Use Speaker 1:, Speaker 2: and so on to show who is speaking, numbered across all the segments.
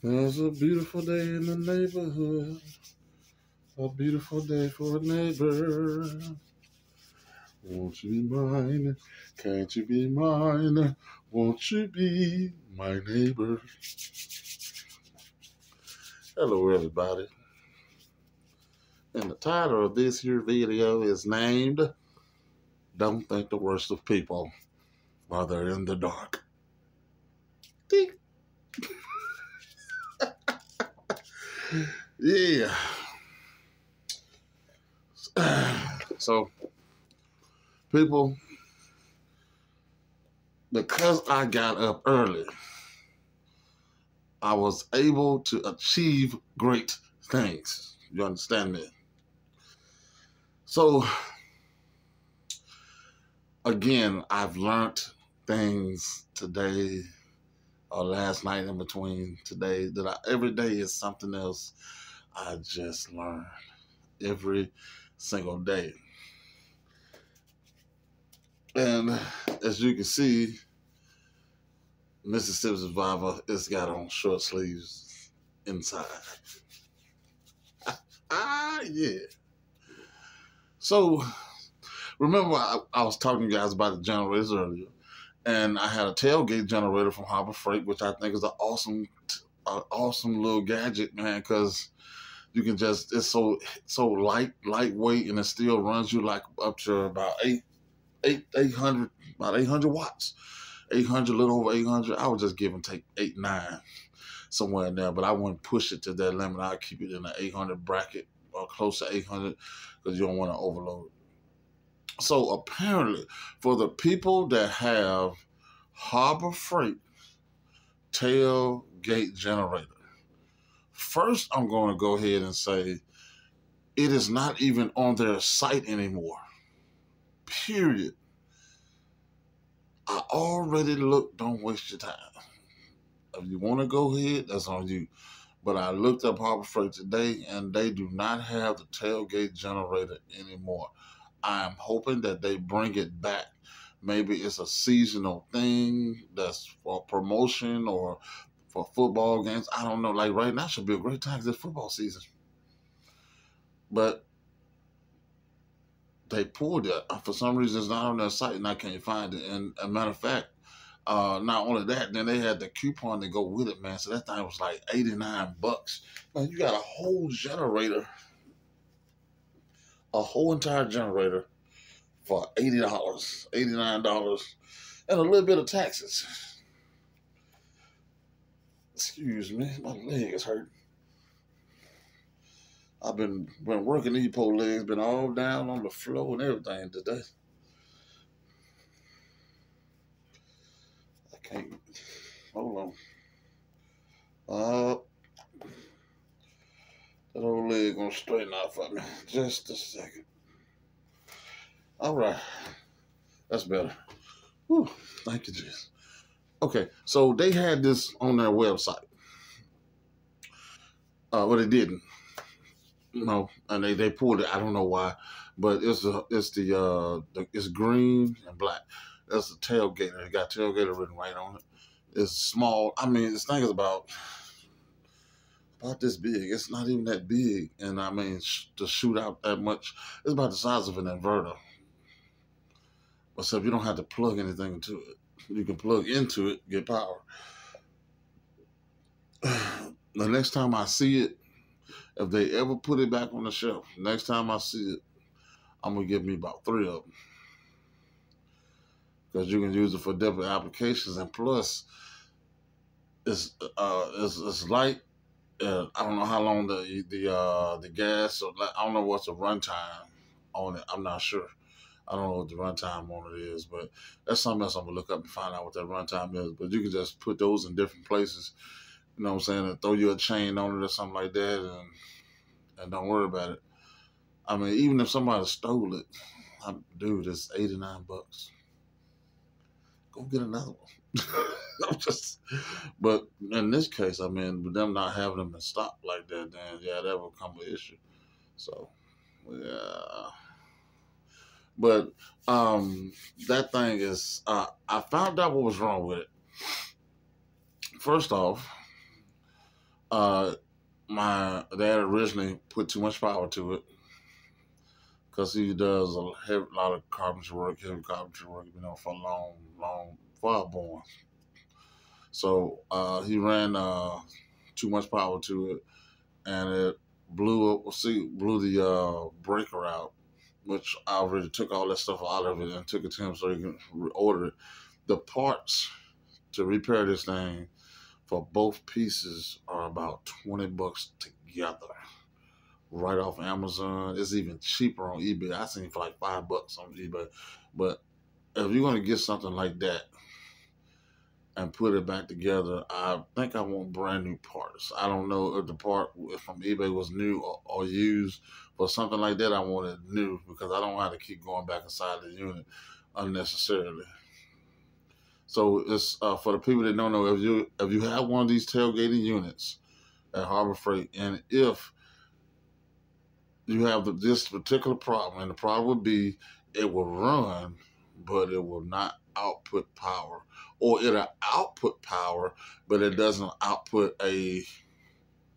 Speaker 1: There's a beautiful day in the neighborhood, a beautiful day for a neighbor. Won't you be mine? Can't you be mine? Won't you be my neighbor? Hello, everybody. And the title of this here video is named Don't Think the Worst of People While They're in the Dark. Yeah. So, people, because I got up early, I was able to achieve great things. You understand me? So, again, I've learned things today or last night in between today that every day is something else I just learn every single day. And as you can see, Mississippi Survivor has got on short sleeves inside. Yeah. So, remember I was talking to you guys about the generators earlier, and I had a tailgate generator from Harbor Freight, which I think is an awesome little gadget, man, because you can just, it's so lightweight, and it still runs you like up to about 800 watts. 800, a little over 800. I would just give and take 8, 9 somewhere in there, but I wouldn't push it to that limit. I'd keep it in the 800 bracket or close to 800 because you don't want to overload it. So apparently, for the people that have Harbor Freight tailgate generator, first I'm going to go ahead and say it is not even on their site anymore. Period. I already looked. Don't waste your time. If you want to go ahead, that's on you. But I looked up Harbor Freight today, and they do not have the tailgate generator anymore. I am hoping that they bring it back. Maybe it's a seasonal thing that's for promotion or for football games. I don't know. Like right now should be a great time because it's football season. But they pulled it. For some reason, it's not on their site, and I can't find it. And a matter of fact, not only that, then they had the coupon to go with it, man. So that thing was like $89. Man, you got a whole generator, a whole entire generator for $80, $89, and a little bit of taxes. Excuse me, my leg is hurting. I've been working these poor legs, been all down on the floor and everything today. I can't. Hold on. That old leg gonna straighten out for me. Just a second. All right. That's better. Whew. Thank you, Jesus. Okay, so they had this on their website. Well, they didn't. No, and they pulled it. I don't know why, but it's green and black. That's the tailgater. It got tailgater written right on it. It's small. I mean, this thing is about this big. It's not even that big, and I mean to shoot out that much, it's about the size of an inverter. Except you don't have to plug anything into it. You can plug into it, get power. The next time I see it, if they ever put it back on the shelf, next time I see it, I'm gonna give me about 3 of them because you can use it for different applications, and plus, it's light. I don't know how long the gas, or I don't know what's the runtime on it. I'm not sure. I don't know what the runtime on it is, but that's something else I'm gonna look up and find out what that runtime is. But you can just put those in different places, you know what I'm saying, and throw you a chain on it or something like that, and don't worry about it. I mean, even if somebody stole it, dude, it's $89. Go get another one. But in this case, I mean, with them not having them in stock like that, then yeah, that will come an issue. So, yeah. But that thing is, I found out what was wrong with it. First off, Uh, my dad originally put too much power to it because he does a lot of heavy carpentry work, for long, far born. So he ran too much power to it, and it blew the breaker out, which I already took all that stuff out of it and took it to him so he can order it. The parts to repair this thing for both pieces are about $20 together. Right off Amazon. It's even cheaper on eBay. I seen it for like $5 on eBay. But if you're gonna get something like that and put it back together, I think I want brand new parts. I don't know if the part from eBay was new or used, but something like that I wanted new because I don't want to keep going back inside the unit unnecessarily. So it's for the people that don't know, if you have one of these tailgating units at Harbor Freight, and if you have this particular problem, and the problem would be it will run, but it will not output power, or it'll output power, but it doesn't output the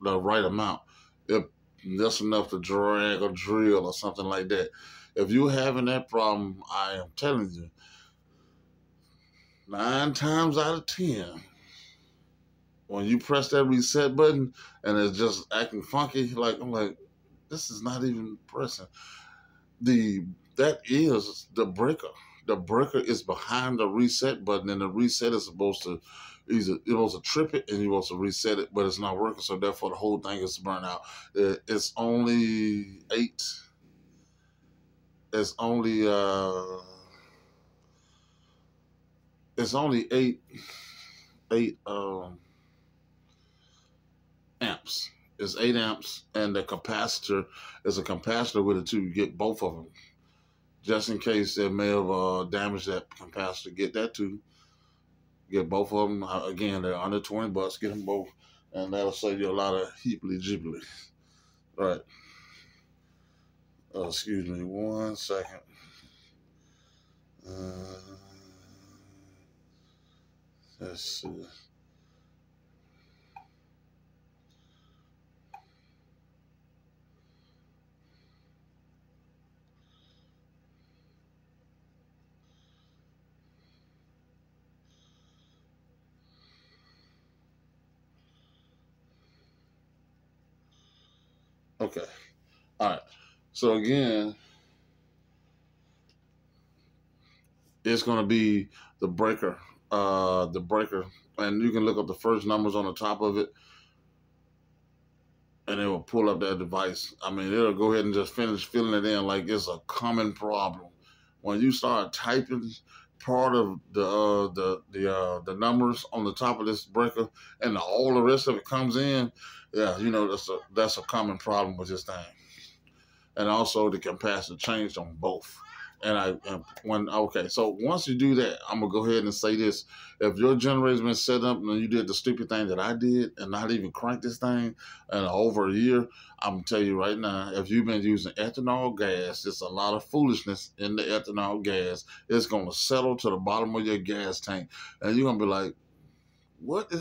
Speaker 1: right amount. If that's enough to drag or drill or something like that. If you're having that problem, I am telling you, 9 times out of 10, when you press that reset button and it's just acting funky, I'm like, this is not even pressing. That is the breaker. The breaker is behind the reset button, and the reset is supposed to trip it, and you're supposed to reset it, but it's not working. So therefore, the whole thing is burnt out. It's only eight. It's only It's only eight amps. It's 8 amps, and the capacitor is a capacitor with it too. You get both of them, just in case they may have damaged that capacitor. Get that too. Get both of them. Again, they're under $20. Get them both, and that'll save you a lot of heeply jibbly. All right. Excuse me 1 second. Let's see. Okay. All right. So again, it's going to be the breaker. And you can look up the first numbers on the top of it, and it will pull up that device. I mean, it'll go ahead and just finish filling it in like it's a common problem. When you start typing part of the numbers on the top of this breaker, and all the rest of it comes in, yeah, that's a common problem with this thing. And also the capacitor changed on both. So once you do that, I'm gonna go ahead and say this: if your generator's been set up and you did the stupid thing that I did and not even crank this thing in over a year, I'm gonna tell you right now, if you've been using ethanol gas, it's a lot of foolishness in the ethanol gas. It's gonna settle to the bottom of your gas tank, and you're gonna be like,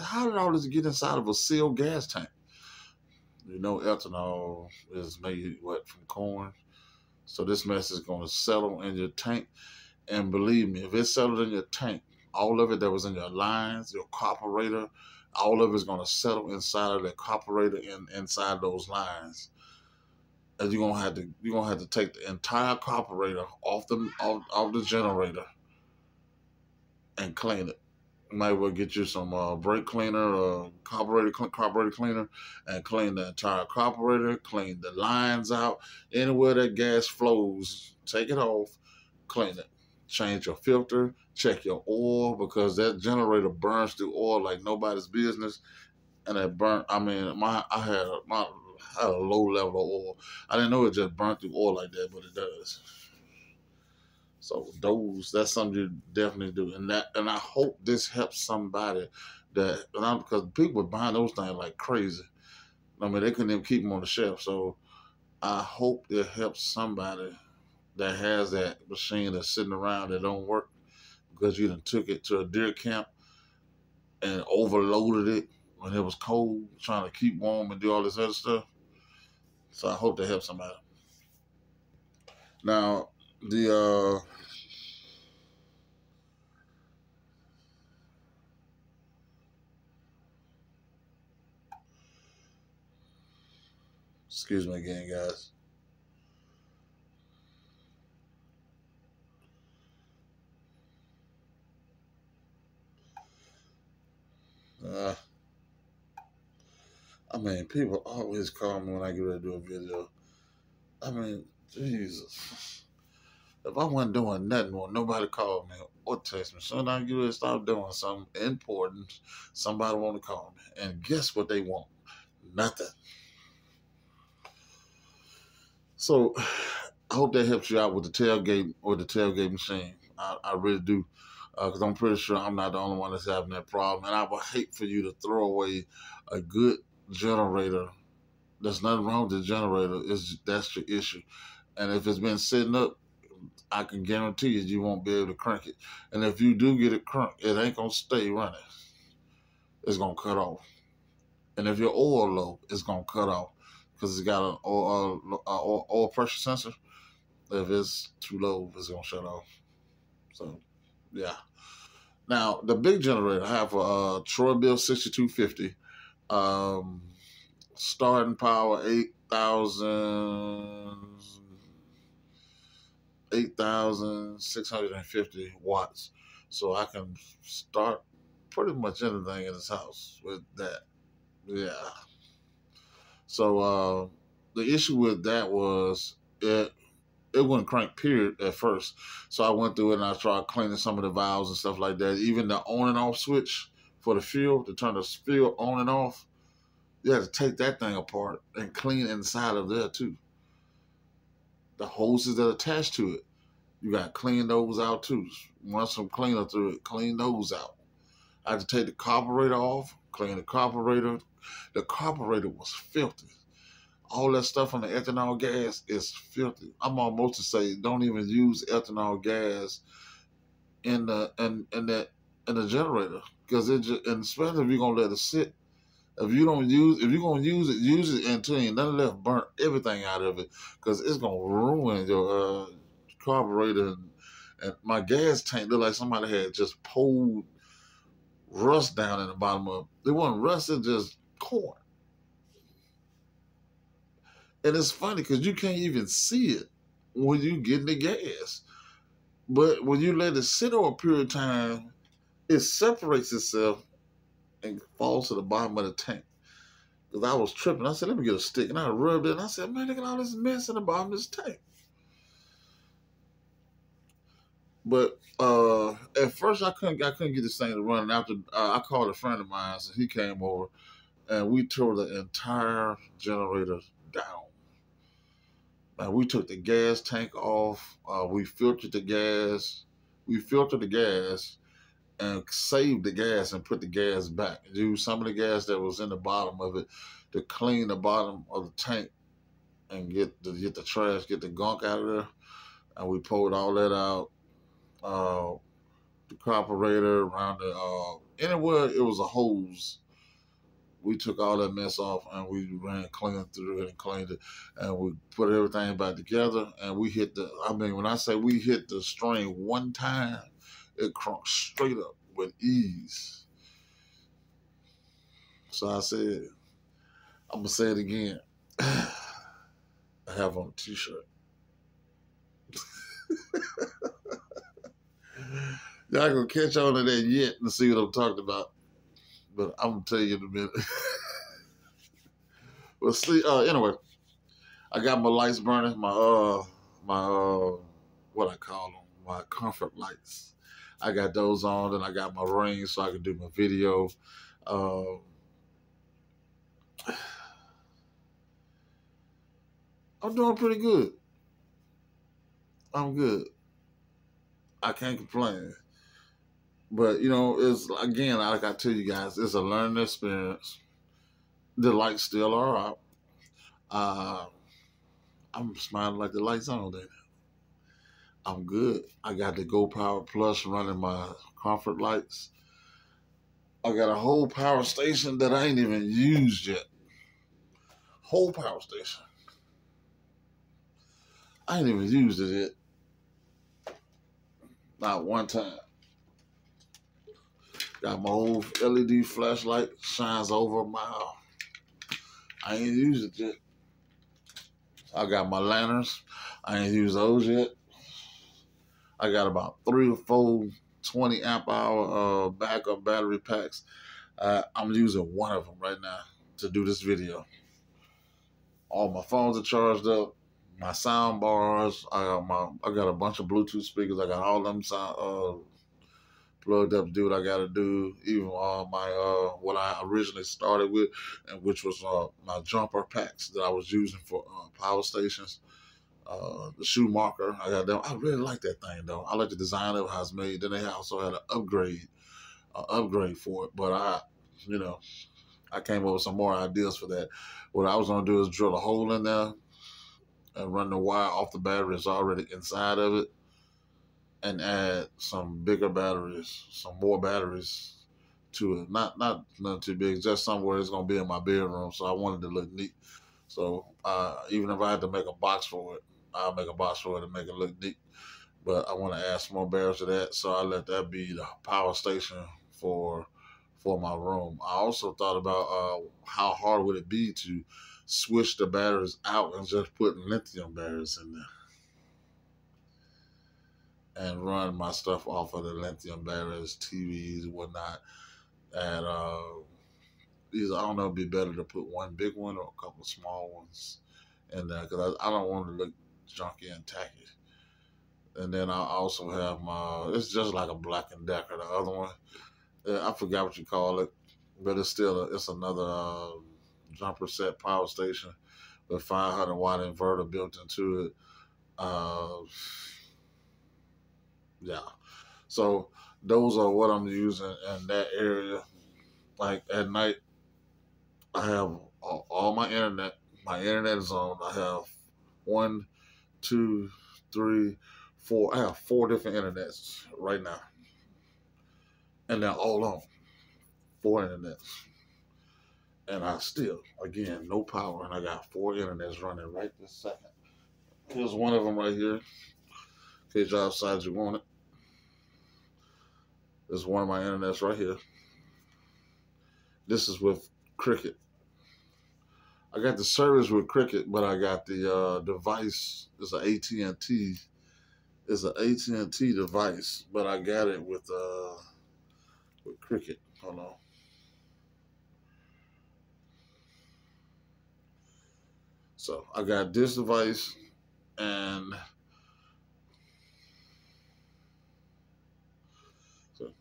Speaker 1: how did all this get inside of a sealed gas tank? Ethanol is made from corn. So this mess is going to settle in your tank. And believe me, if it settled in your tank, all of it that was in your lines, your carburetor, all of it's going to settle inside of the carburetor and inside those lines. And you're gonna have to take the entire carburetor off the generator and clean it. You might well get you some brake cleaner or carburetor cleaner, and clean the entire carburetor, clean the lines out. Anywhere that gas flows, take it off, clean it. Change your filter, check your oil, because that generator burns through oil like nobody's business. And that burnt, I had a low level of oil. I didn't know it just burnt through oil like that, but it does. So that's something you definitely do, and I hope this helps somebody because people were buying those things like crazy. I mean, they couldn't even keep them on the shelf. So I hope it helps somebody that has that machine that's sitting around that don't work because you done took it to a deer camp and overloaded it when it was cold, trying to keep warm and do all this other stuff. So I hope that helps somebody. Now, the excuse me again, guys. Uh, I mean, people always call me when I get ready to do a video. I mean, Jesus. If I wasn't doing nothing, well, nobody called me or text me. So now I get ready to start doing something important. Somebody want to call me. And guess what they want? Nothing. So I hope that helps you out with the tailgate or the tailgate machine. I really do. Because I'm pretty sure I'm not the only one that's having that problem. And I would hate for you to throw away a good generator. There's nothing wrong with the generator. That's your issue. And if it's been sitting up, I can guarantee you won't be able to crank it. And if you do get it cranked, it ain't going to stay running. It's going to cut off. And if your oil low, it's going to cut off because it's got an oil pressure sensor. If it's too low, it's going to shut off. So, yeah. Now, the big generator, I have a Troy-Bilt 6250. Starting power 8,650 watts. So I can start pretty much anything in this house with that. Yeah. So the issue with that was it wouldn't crank period at first. So I went through it and I tried cleaning some of the valves and stuff like that. Even the on and off switch for the fuel, to turn the fuel on and off, you had to take that thing apart and clean inside of there too. The hoses that are attached to it, you got to clean those out too. Run some cleaner through it, clean those out. I had to take the carburetor off, clean the carburetor. The carburetor was filthy. All that stuff on the ethanol gas is filthy. I'm almost to say don't even use ethanol gas in the generator, because it just, and especially if you're gonna let it sit. If you're gonna use it until ain't nothing left, burn everything out of it, because it's gonna ruin your carburetor. And my gas tank looked like somebody had just pulled rust down in the bottom of it. It wasn't rust, it just corn. And it's funny because you can't even see it when you get in the gas. But when you let it sit over a period of time, it separates itself and falls to the bottom of the tank. Because I was tripping. I said, let me get a stick. And I rubbed it. And I said, man, look at all this mess in the bottom of this tank. But at first, I couldn't get this thing to run. And after I called a friend of mine, so he came over, and we tore the entire generator down. We took the gas tank off. We filtered the gas. And saved the gas and put the gas back. Used some of the gas that was in the bottom of it to clean the bottom of the tank and get the trash, get the gunk out of there. And we pulled all that out. The carburetor around anywhere it was a hose, we took all that mess off and we ran clean through it and cleaned it, and we put everything back together, and we hit when I say we hit the string one time, it crunked straight up with ease. So I said, I'm gonna say it again. I have on a t-shirt. Y'all gonna catch on to that yet and see what I'm talking about. But I'm gonna tell you in a minute. Well, see, anyway, I got my lights burning, my what I call them, my comfort lights. I got those on, and I got my rings so I can do my video. I'm doing pretty good. I'm good. I can't complain. But it's again, like I tell you guys, it's a learning experience. The lights still are out. I'm smiling like the lights on there. I'm good. I got the Go Power Plus running my comfort lights. I got a whole power station that I ain't even used yet. Whole power station. I ain't even used it yet. Not one time. Got my old LED flashlight, shines over a mile. I ain't used it yet. I got my lanterns. I ain't used those yet. I got about 3 or 4 20 amp hour backup battery packs. I'm using one of them right now to do this video. All my phones are charged up. My sound bars. I got a bunch of Bluetooth speakers. I got all them sound plugged up to do what I got to do. Even my what I originally started with, and which was my jumper packs that I was using for power stations. The Schumacher, I got them. I really like that thing though. I like the design of how it's made. Then they also had an upgrade for it. But I came up with some more ideas for that. What I was gonna do is drill a hole in there and run the wire off the battery that's already inside of it, and add some bigger batteries, some more batteries to it. Not too big, just somewhere it's gonna be in my bedroom. So I wanted to look neat. So even if I had to make a box for it, I'll make a box for it and make it look neat. But I want to add some more barrels to that, so I let that be the power station for my room. I also thought about how hard would it be to switch the batteries out and just put lithium batteries in there and run my stuff off of the lithium batteries, TVs, and whatnot. And I don't know, it'd be better to put one big one or a couple small ones in there because I don't want to look junky and tacky. And then I also have it's just like a Black & Decker, the other one. I forgot what you call it, but it's another jumper set power station with 500 watt inverter built into it. Yeah. So those are what I'm using in that area. Like at night, I have all my internet. My internet is on. I have 1, 2, 3, 4. I have 4 different internets right now, and they're all on 4 internets. And I still, again, no power, and I got 4 internets running right this second. Here's one of them right here, in case y'all decide you want it. There's one of my internets right here. This is with Cricket. I got the service with Cricket, but I got the device. It's an AT&T. It's an AT&T device, but I got it with Cricket. Hold on. So I got this device, and so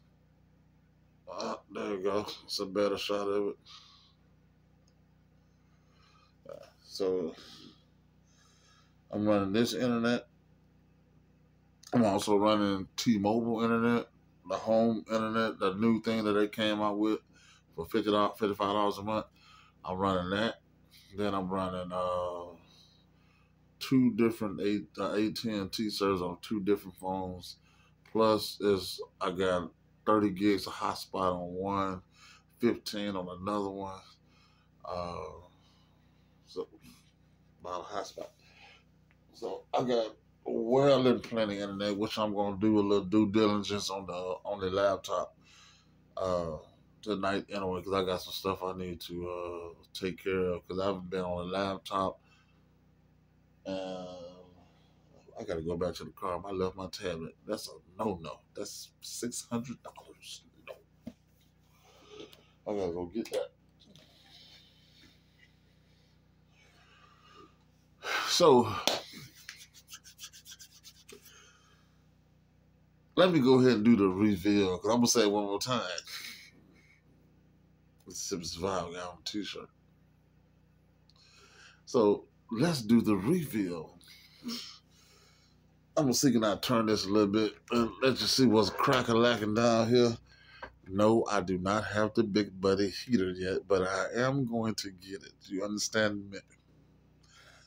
Speaker 1: there you go. It's a better shot of it. So I'm running this internet. I'm also running T-Mobile internet, the home internet, the new thing that they came out with for $55 a month. I'm running that. Then I'm running 2 different AT&T servers on 2 different phones. Plus, I got 30 gigs of hotspot on one, 15 on another one. So about a hotspot. So I got well and plenty internet, which I'm gonna do a little due diligence on the laptop tonight anyway, because I got some stuff I need to take care of because I haven't been on a laptop. I gotta go back to the car. I left my tablet. That's a no. That's $600. No, I gotta go get that. So let me go ahead and do the reveal because I'm gonna say it one more time. Sip Survival got on t-shirt. So let's do the reveal. I'm gonna see can I turn this a little bit and let you see what's crack-a-lacking down here. No, I do not have the big buddy heater yet, but I am going to get it. Do you understand me?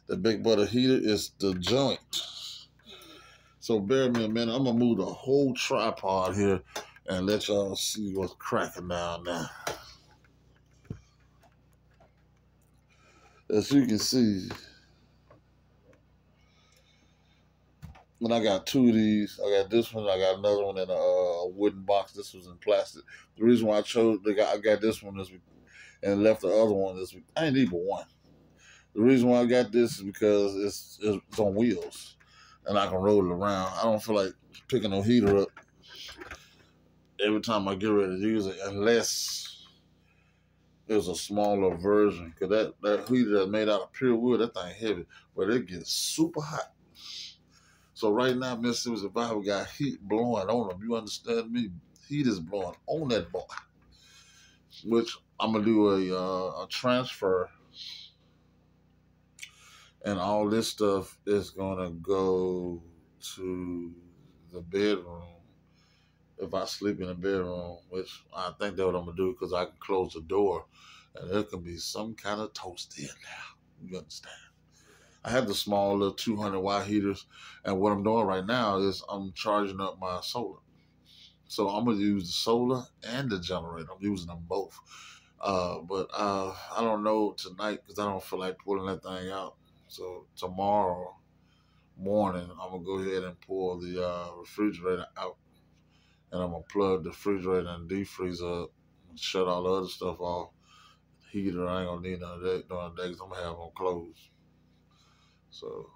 Speaker 1: The big buddy heater is the joint. So bear me a minute. I'm gonna move the whole tripod here and let y'all see what's cracking down now. As you can see, and I got two of these. I got this one. I got another one in a wooden box. This was in plastic. The reason why I got this one is and left the other one is I ain't need but one. The reason why I got this is because it's on wheels, and I can roll it around. I don't feel like picking no heater up every time I get ready to use it, unless there's a smaller version. Cause that heater that's made out of pure wood, that thing heavy, but it gets super hot. So right now, Mississippi Survival got heat blowing on them. You understand me? Heat is blowing on that boy. Which I'm gonna do a transfer, and all this stuff is gonna go to the bedroom. If I sleep in the bedroom, which I think that's what I'm gonna do, because I can close the door, and there can be some kind of toast in there. You understand? I have the small little 200-watt heaters, and what I'm doing right now is I'm charging up my solar. So I'm gonna use the solar and the generator. I'm using them both. But I don't know tonight because I don't feel like pulling that thing out. So tomorrow morning, I'm gonna go ahead and pull the refrigerator out, and I'm gonna plug the refrigerator and deep freezer up, and shut all the other stuff off. Heater, I ain't gonna need none of that during the day because I'm gonna have them closed. So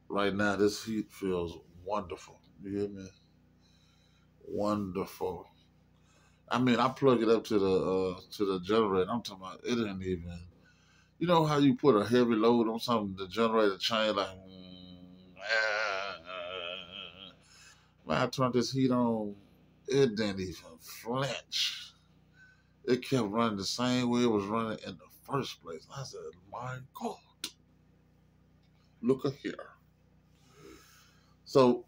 Speaker 1: right now, this heat feels wonderful. You hear me? Wonderful. I mean, I plug it up to the generator. I'm talking about it ain't even. You know how you put a heavy load on something, the generator change like. When I turned this heat on, it didn't even flinch. It kept running the same way it was running in the first place. I said, "My God, look at here." So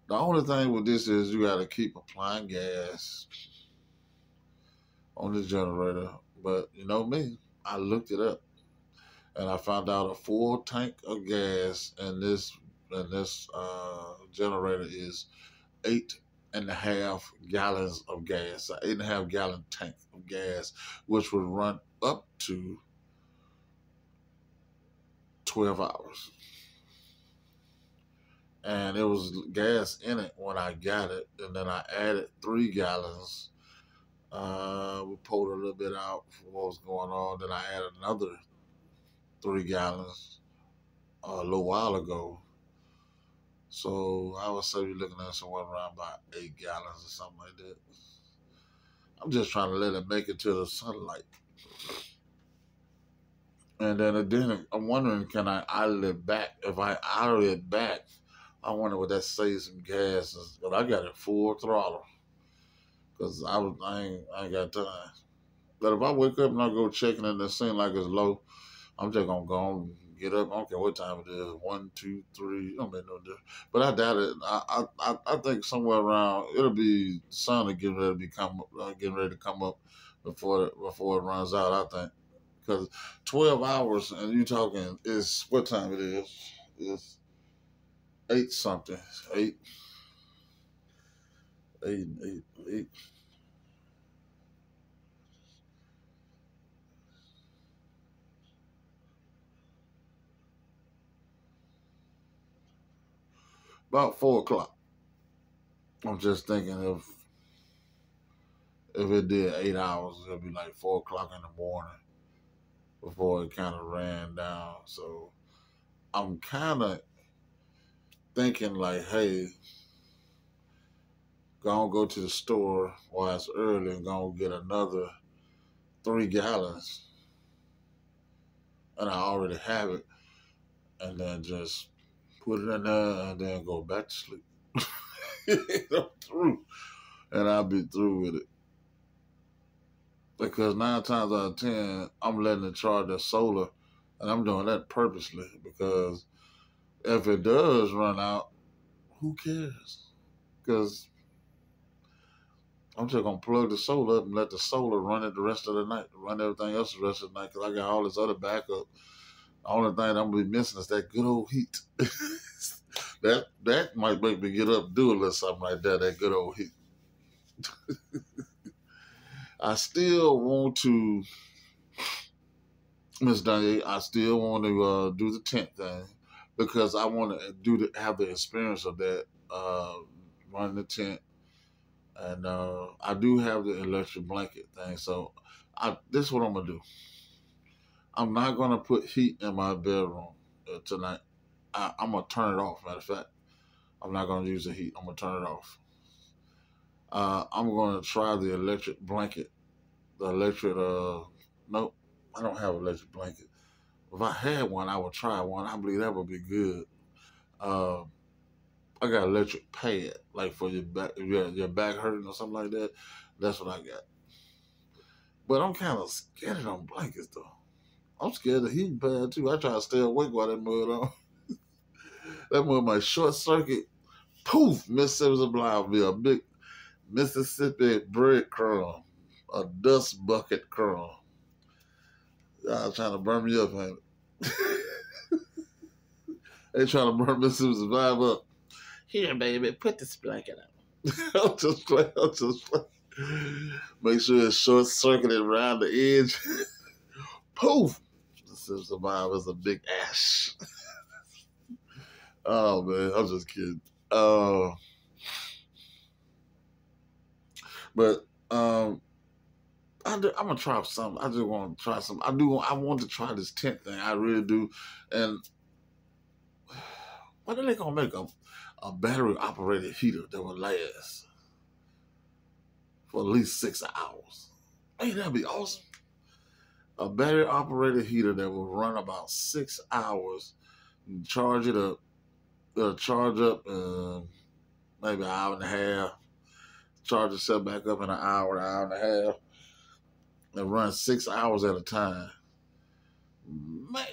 Speaker 1: the only thing with this is you got to keep applying gas on the generator. But you know me, I looked it up, and I found out a full tank of gas in this generator is 8.5 gallons of gas, an 8.5 gallon tank of gas, which would run up to 12 hours. And there was gas in it when I got it, and then I added 3 gallons. We pulled a little bit out for what was going on. Then I added another 3 gallons a little while ago. So I would say we're looking at somewhere around about 8 gallons or something like that. I'm just trying to let it make it to the sunlight. And then again, I'm wondering, can I idle it back? If I idle it back, I wonder what that saves some gas. But I got it full throttle because I ain't got time. But if I wake up and I go checking and it seems like it's low, I'm just gonna go on, get up. I don't care what time it is, 1, 2, 3. Don't make no difference. But I doubt it. I think somewhere around it'll be sun getting ready to come up before it runs out. I think because 12 hours and you talking is what time it is? It's 8 something, 8, 8, 8, 8. About 4 o'clock. I'm just thinking if it did 8 hours, it'll be like 4 o'clock in the morning before it kind of ran down. So I'm kind of thinking like, hey, go to the store while it's early and go get another 3 gallons, and I already have it, and then just put it in there and then go back to sleep. I'm through, and I'll be through with it. Because 9 times out of 10, I'm letting it charge that solar, and I'm doing that purposely because if it does run out, who cares? Because I'm just gonna plug the solar up and let the solar run it the rest of the night, run everything else the rest of the night. Because I got all this other backup. The only thing I'm gonna be missing is that good old heat. That might make me get up and do a little something like that. That good old heat. I still want to, Miss Danye. I still want to do the tent thing because I want to have the experience of that running the tent, and I do have the electric blanket thing. So this is what I'm gonna do. I'm not gonna put heat in my bedroom tonight. I'm gonna turn it off. Matter of fact, I'm not gonna use the heat. I'm gonna turn it off. I'm gonna try the electric blanket. The electric. Nope, I don't have an electric blanket. If I had one, I would try one. I believe that would be good. Uh, I got electric pad, like for your back, if your back hurting or something like that. That's what I got. But I'm kind of scared of them blankets though. I'm scared of heating pad too. I try to stay awake while that mud on. That mud might short circuit. Poof! Mississippi's Blind will be a big Mississippi breadcrumb, a dust bucket crumb. Y'all trying to burn me up, ain't it? They trying to burn Mississippi's Blind up. Here, baby, put this blanket on. I'll just play. Make sure it's short circuited around the edge. Poof! Mississippi's Blind is a big ash. Oh man, I'm just kidding. But I'm gonna try something. I just want to try something. I want to try this tent thing. I really do. And when are they gonna make a battery operated heater that will last for at least 6 hours? Ain't that be awesome? A battery operated heater that will run about 6 hours. You charge it up. It'll charge up maybe an hour and a half. Charge itself back up in an hour and a half. And run 6 hours at a time. Man,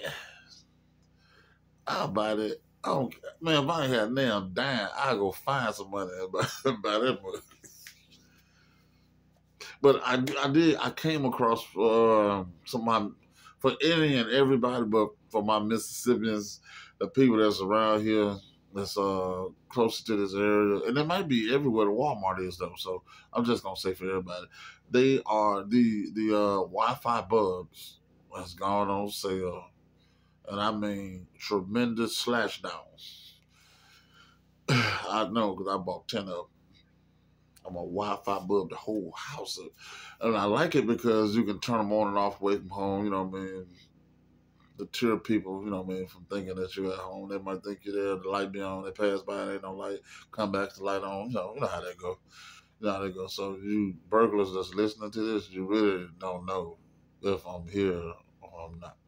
Speaker 1: I'll buy that. I don't, man, if I ain't had damn dime, I'll go find some money and buy that money. But I came across for any and everybody, but for my Mississippians, the people that's around here, that's closer to this area, and it might be everywhere the Walmart is though. So I'm just gonna say for everybody, they are the Wi-Fi bulbs has gone on sale, and I mean tremendous slash down. I know because I bought 10 of them. I'm a Wi-Fi bulb the whole house up, and I like it because you can turn them on and off away from home. You know what I mean? Deter people, you know what I mean, from thinking that you're at home. They might think you're there, the light be on, they pass by, and ain't no light, come back, the light on. You know how that go. You know how that go. So you burglars that's listening to this, you really don't know if I'm here or I'm not.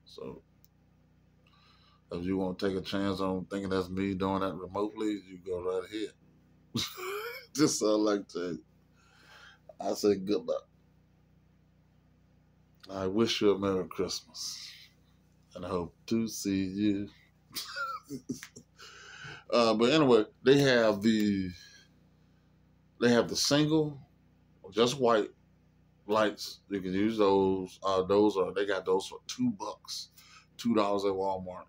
Speaker 1: So if you want to take a chance on thinking that's me doing that remotely, you go right ahead. Just so I like to I say goodbye. I wish you a Merry Christmas, and I hope to see you. But anyway, they have the single, just white lights. You can use those. They got those for $2, $2 at Walmart,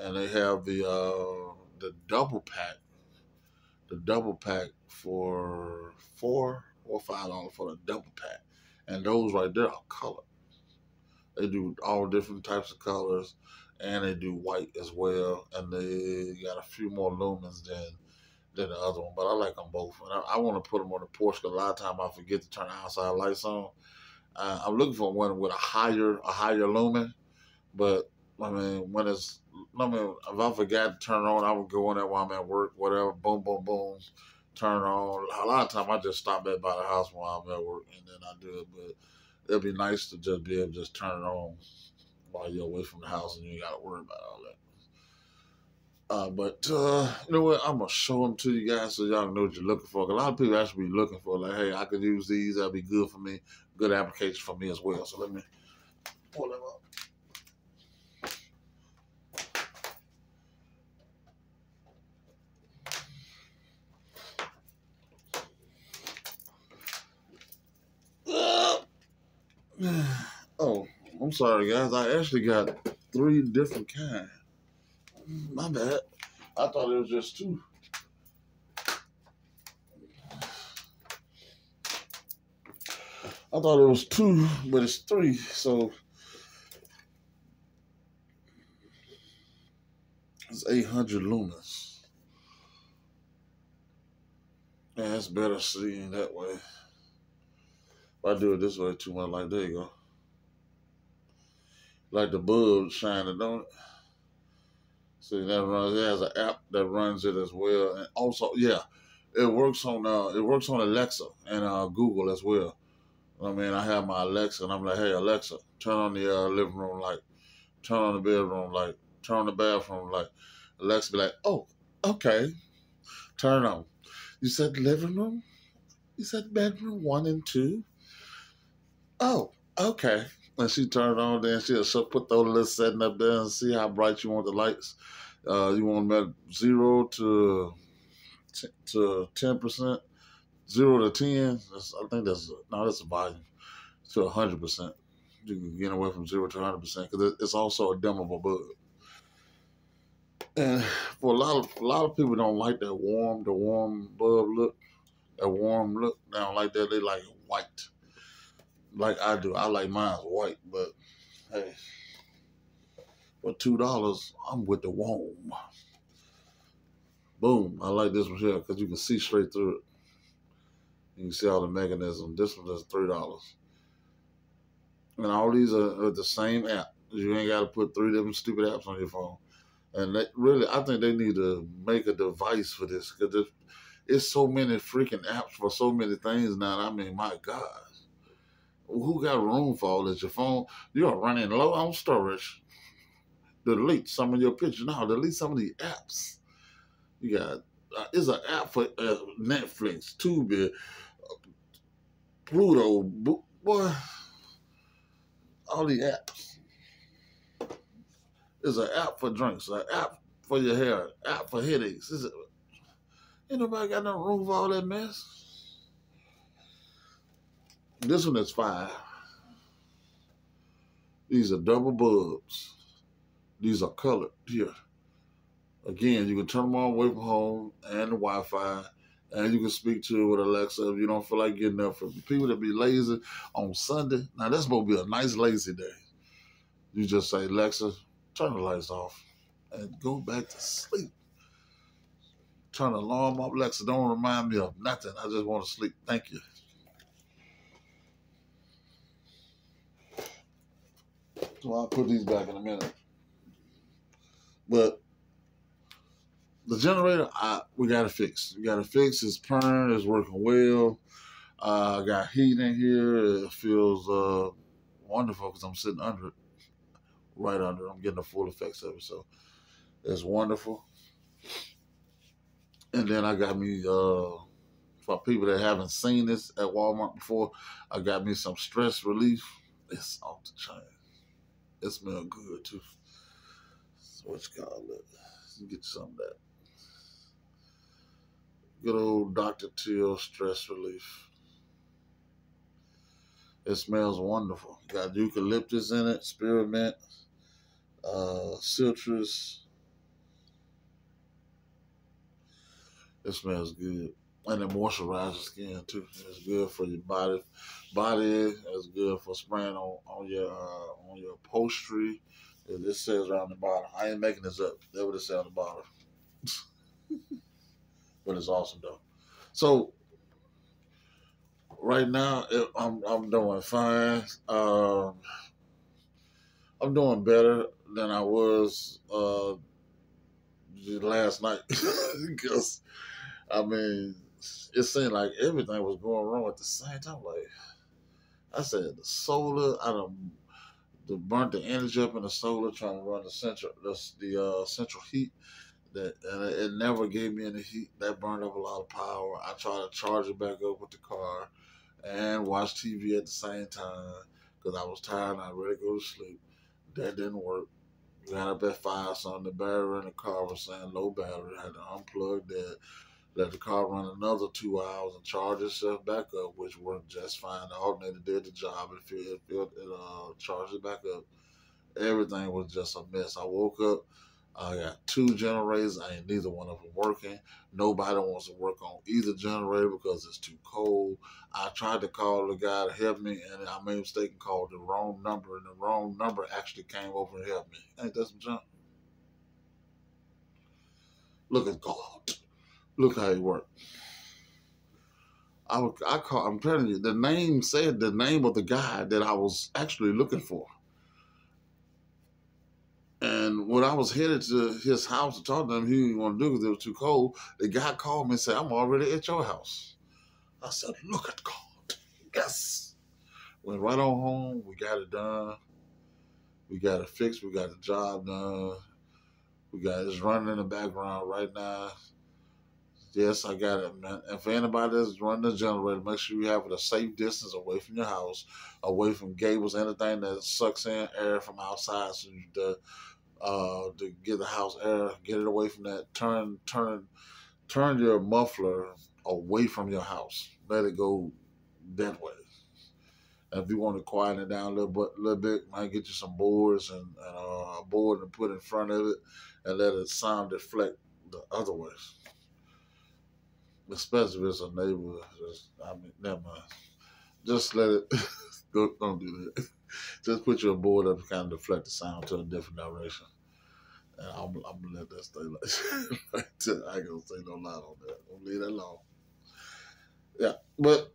Speaker 1: and they have the double pack. The double pack for $4 or $5 for the double pack, and those right there are colored. They do all different types of colors, and they do white as well. And they got a few more lumens than the other one, but I like them both. And I want to put them on the porch because a lot of times I forget to turn the outside lights on. I'm looking for one with a higher lumen, but I mean, if I forgot to turn it on, I would go in there while I'm at work, whatever, boom, boom, boom, turn it on. A lot of times I just stop by the house while I'm at work, and then I do it, but it'd be nice to just be able to just turn it on while you're away from the house and you ain't got to worry about all that. But you know what? I'm going to show them to you guys so y'all know what you're looking for. 'Cause a lot of people actually be looking for, like, hey, I could use these. That'd be good for me. Good application for me as well. So let me pull them up. Oh, I'm sorry, guys. I actually got 3 different kinds. My bad. I thought it was just two. I thought it was two, but it's three. So it's 800 lumens. Yeah, it's better seeing that way. If I do it this way too much, like there you go. Like the bulb shining, don't it? See, that runs. It has an app that runs it as well, and also, yeah, it works on Alexa and Google as well. I mean, I have my Alexa, and I'm like, hey Alexa, turn on the living room light, turn on the bedroom light, turn on the bathroom light. Alexa be like, oh, okay, turn on. You said living room? You said bedroom 1 and 2? Oh, okay. And she turned on, then she'll put those little setting up there and see how bright you want the lights. You want them at 0 to 10%, 0 to 10. I think that's a volume to 100%. You can get away from 0 to 100% because it's also a dimmable bulb. And for a lot of people don't like the warm bulb look, that warm look. They don't like that. They like it white, like I do. I like mine white, but hey, for $2, I'm with the warm. Boom! I like this one here because you can see straight through it. You can see all the mechanism. This one is $3. And all these are the same app. You ain't got to put 3 different stupid apps on your phone. And really, I think they need to make a device for this because it's so many freaking apps for so many things now. I mean, my God, who got room for all this? Your phone, you're running low on storage. Delete some of your pictures. Now, delete some of the apps. You got, it's an app for Netflix, Tubi, Pluto, boy, all the apps. There's an app for drinks, an app for your hair, app for headaches. Ain't nobody got no room for all that mess. This one is 5. These are double bulbs. These are colored here. Again, you can turn them on away from home and the Wi-Fi, and you can speak to it with Alexa if you don't feel like getting up. For people that be lazy on Sunday, now that's supposed to be a nice lazy day. You just say, Alexa, turn the lights off and go back to sleep. Turn the alarm off. Alexa, don't remind me of nothing. I just want to sleep. Thank you. So I'll put these back in a minute. But the generator, we got to fix. We got to fix. It's purring. It's working well. I got heat in here. It feels wonderful because I'm sitting under it, right under it. I'm getting the full effects of it. So it's wonderful. And then I got me, for people that haven't seen this at Walmart before, I got me some stress relief. It's off the chain. It smells good too. So what you call it? Get some of that. Good old Dr. Teal stress relief. It smells wonderful. Got eucalyptus in it, spearmint, citrus. It smells good. And it moisturizes skin too. It's good for your body. It's good for spraying on your upholstery. It says around the bottom. I ain't making this up. That's what it says on the bottom. But it's awesome though. So right now I'm doing fine. I'm doing better than I was last night because I mean it seemed like everything was going wrong at the same time. Like I said, the solar, I done burnt the energy up in the solar trying to run the central heat. And it never gave me any heat. That burned up a lot of power. I tried to charge it back up with the car and watch TV at the same time because I was tired and I was ready to go to sleep. That didn't work. Got up at 5 something. The battery in the car was saying low battery. I had to unplug that, let the car run another 2 hours and charge itself back up, which worked just fine. The alternator did the job. It charged it back up. Everything was just a mess. I woke up. I got two generators. Ain't neither one of them working. Nobody wants to work on either generator because it's too cold. I tried to call the guy to help me, and I made a mistake and called the wrong number, and the wrong number actually came over and helped me. Ain't that some junk? Look at God. Look how he worked. I call. I'm telling you, the name said the name of the guy that I was actually looking for. And when I was headed to his house to talk to him, he didn't want to do it because it was too cold. The guy called me and said, "I'm already at your house." I said, "Look at God." Yes. Went right on home. We got it done. We got it fixed. We got the job done. We got it's running in the background right now. Yes, I got it, man. And for anybody that's running the generator, make sure you have it a safe distance away from your house, away from gables, anything that sucks in air from outside. So to get the house air, get it away from that. Turn your muffler away from your house. Let it go that way. And if you want to quieten it down little bit, might get you some boards and a board and put in front of it, and let it sound deflect the other way. Especially if it's a neighbor. Never mind. Just let it. Don't do that. Just put your board up to kind of deflect the sound to a different direction. And I'm gonna let that stay like that. I ain't gonna say no lie on that. I'm gonna leave that alone. Yeah, but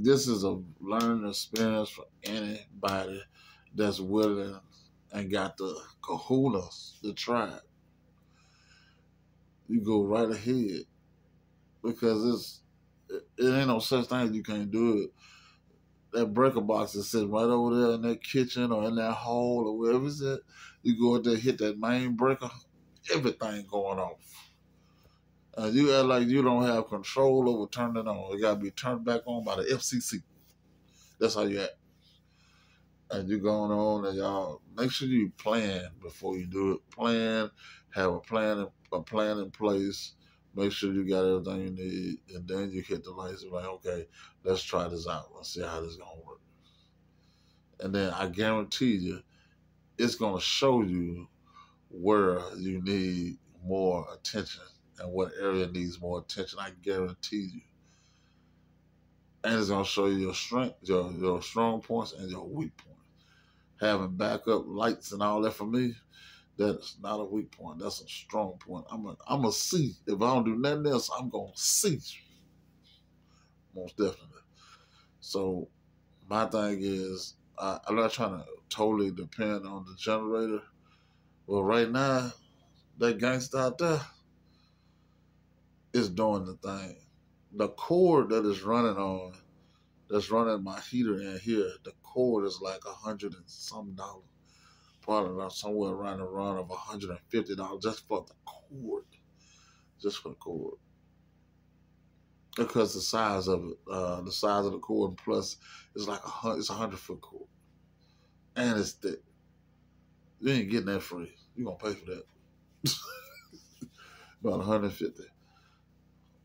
Speaker 1: this is a learning experience for anybody that's willing and got the kahunas to try it. You go right ahead because it ain't no such thing as you can't do it. That breaker box is sitting right over there in that kitchen or in that hall or wherever it's at. You go out there, hit that main breaker, everything going off. You act like you don't have control over turning it on. It got to be turned back on by the FCC. That's how you act. And you going on, and y'all make sure you plan before you do it. Plan, have a plan in place. Make sure you got everything you need, and then you hit the lights. Like, okay, let's try this out. Let's see how this is gonna work. And then I guarantee you, it's gonna show you where you need more attention and what area needs more attention. I guarantee you. And it's gonna show you your strength, your strong points and your weak points. Having backup lights and all that for me, that's not a weak point. That's a strong point. I'm a see. If I don't do nothing else, I'm gonna see. Most definitely. So my thing is, I'm not trying to totally depend on the generator. Well, right now, that gangster out there is doing the thing. The cord that is running on, that's running my heater in here, the cord is like $100 and some dollars. Probably somewhere around the run of $150 just for the cord. Just for the cord. Because the size of it, the size of the cord, plus it's like it's 100-foot cord. And it's thick. You ain't getting that free. You're gonna pay for that. About 150.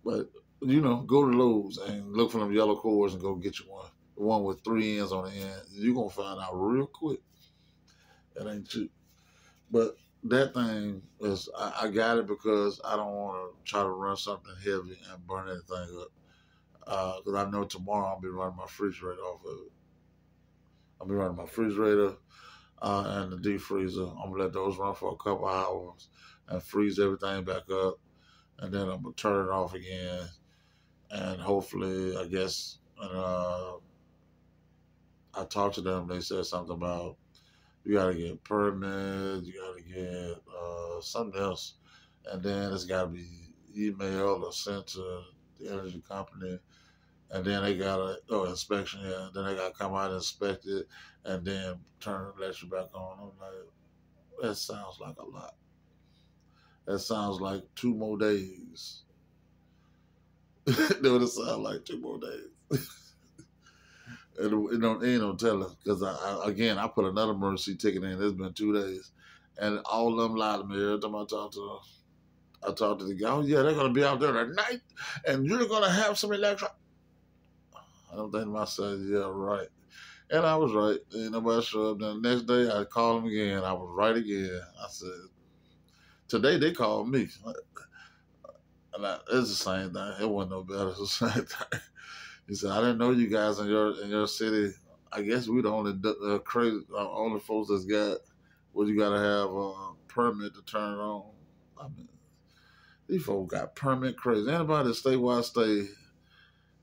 Speaker 1: But go to Lowe's and look for them yellow cords and go get you one. The one with 3 ends on the end. You're gonna find out real quick. That ain't cheap. But that thing is, I got it because I don't want to try to run something heavy and burn anything up. Because I know tomorrow I'll be running my refrigerator off of it. I'll be running my refrigerator and the deep freezer. I'm going to let those run for a couple hours and freeze everything back up. And then I'm going to turn it off again. And hopefully, I guess, I talked to them. They said something about you got to get permits, you got to get something else. And then it's got to be emailed or sent to the energy company. And then they got inspection, yeah. Then they got to come out and inspect it and then turn the electric back on. I'm like, that sounds like a lot. That sounds like 2 more days. That would sound like 2 more days. It ain't no telling. Because, I put another emergency ticket in. It's been 2 days. And all of them lied to me every time I talk to them. I talked to the guy, oh, yeah, they're going to be out there at night, and you're going to have some electric. I don't think to myself, yeah, right. And I was right. Ain't nobody showed up. Then the next day, I called him again. I was right again. I said, today they called me. And it's the same thing. It wasn't no better. It's the same thing. He said, I didn't know you guys in your city. I guess we the only crazy, only folks that's got, well, you got to have a permit to turn it on. I mean, these folks got permit crazy. Anybody that stay where I stay,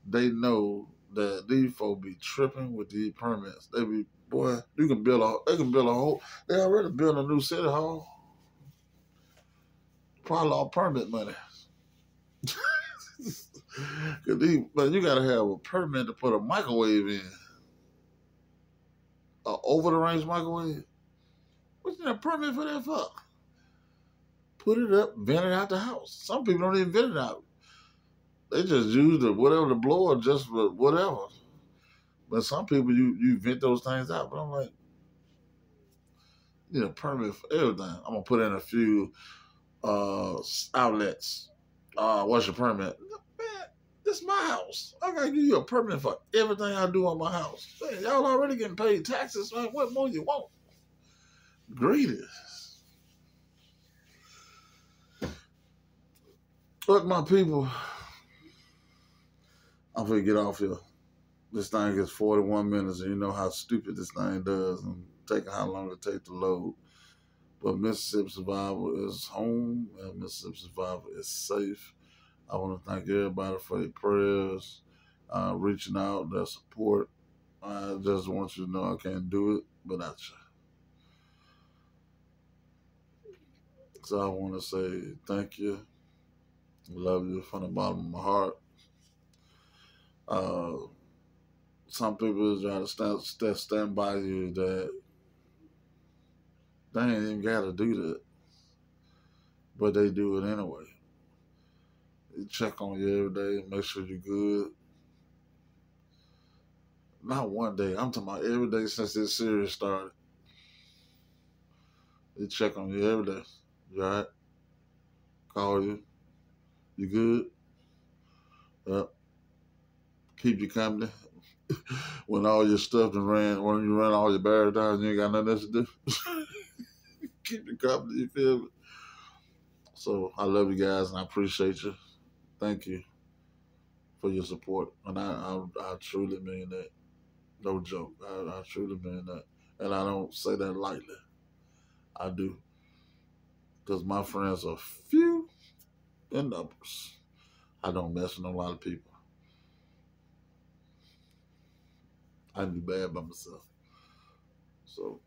Speaker 1: they know that these folks be tripping with these permits. They be, boy, they can build a whole, they already built a new city hall. Probably all permit money. But you gotta have a permit to put a microwave in. Over the range microwave? What's that permit for that for? Put it up, vent it out the house. Some people don't even vent it out. They just use whatever the blower just for whatever. But some people you vent those things out. But I'm like, you need a permit for everything. I'm gonna put in a few outlets. What's your permit? Man, this is my house. I gotta give you a permit for everything I do on my house. Man, y'all already getting paid taxes, man. What more you want? Greedy. Look, my people, I'm gonna get off here. This thing is 41 minutes, and you know how stupid this thing does, and take how long it takes to load. But Mississippi Survival is home, and Mississippi Survival is safe. I want to thank everybody for their prayers, reaching out, their support. I just want you to know I can't do it without you. So I want to say thank you. Love you from the bottom of my heart. Some people try to stand by you that they ain't even got to do that, but they do it anyway. They check on you every day, make sure you're good. Not one day. I'm talking about every day since this series started. They check on you every day. You all right? Call you. You good? Yep. Keep you company. When all your stuff done ran, when you run all your barriers down, you ain't got nothing else to do. Keep you company, you feel me? So I love you guys and I appreciate you. Thank you for your support. And I truly mean that. No joke. I truly mean that. And I don't say that lightly. I do. Because my friends are few in numbers. I don't mess with a lot of people. I do bad by myself. So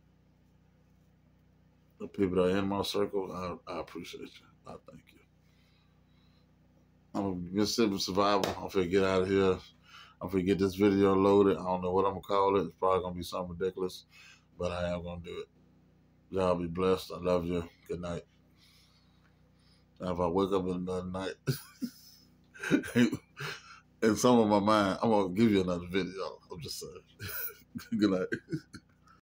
Speaker 1: the people that are in my circle, I appreciate you. I thank you. I'm a Mississippi Survival. I'm finna get out of here. I'm finna get this video loaded. I don't know what I'm gonna call it. It's probably gonna be something ridiculous, but I am gonna do it. Y'all be blessed. I love you. Good night. Now if I wake up in the night in some of my mind, I'm gonna give you another video. I'm just saying. Good night.